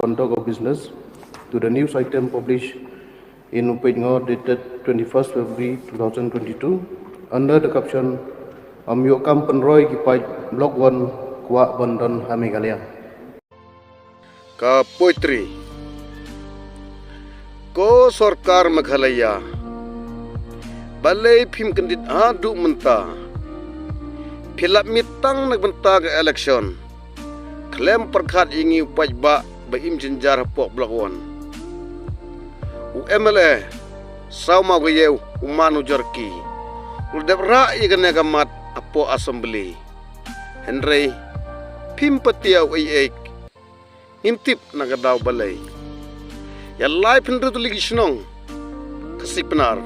conduct of business to the news item published in POITRI dated 21st February 2022 under the caption Amyokam Penroy Kipai Block 1 Kuak Bandon Hamigalia. Ka POITRI Ko Sarkar Meghalaya Balai Phim Kendit Adu Menta Philap mitang nagbenta ke election klaim perkhat ingi paidbah baim jenjar pok Block 1 MLA Ma Nujorki ladep ra igane gamat apo assembly Henry Phim patiau ai intip nagadaw balay ya live henry tuligi sinong kasi penar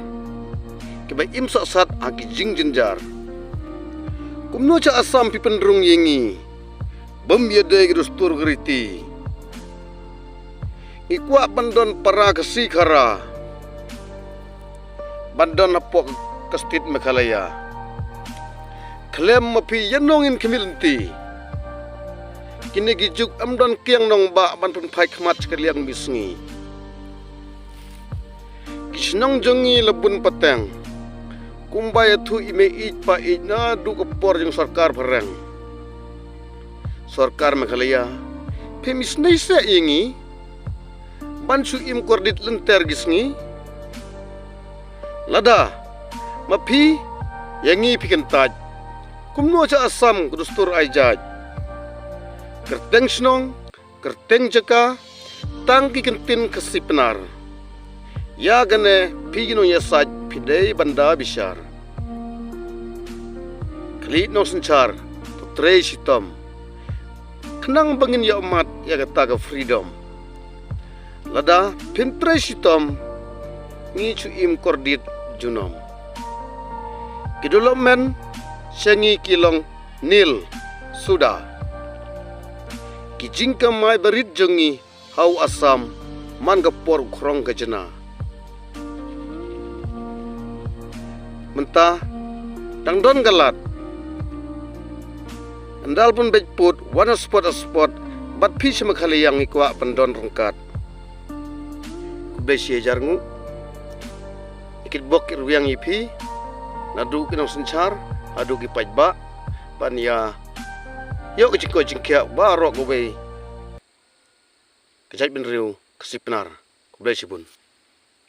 kibay imsa sat aki jing jenjar kumno cha asam pi pendrung yengi bemyade gidustur geriti ikwa bandon para kasi khara bandon apok kastit Meghalaya klem mapi yanongin kemilinti kini gijuk amdon kiang nong ba ban pun phai khmat kaliang bisngi kisnong jongi lebun pateng kumbaya thu ime ij pa ij na du kapor jeng sarkar parang sarkar Meghalaya pemis naisa yengi bansu im kordit lenter gisngi lada mapi yangi pikentaj kumno cha asam kudustur aijaj kerteng snong kerteng jaka tangki kentin kesipenar ya gane pigino yasaj pidei banda bishar klit no senchar putrei sitom kenang bangin ya umat ya kata ke freedom lada pintrei sitom ngicu im kordit junom kidolomen sengi kilong nil sudah kijingka mai berit jongi hau asam man gapor krong kajena mentah dangdon galat andal pun bejput wana spot bat pi Meghalaya yang ikwa pendon rongkat kubesi jarngu ikit bok irwiang ipi nadu kinong senchar adu ki paidbah ban ya yo keciko jingkia barok gobe kejat bin riu kesipnar kubdai sibun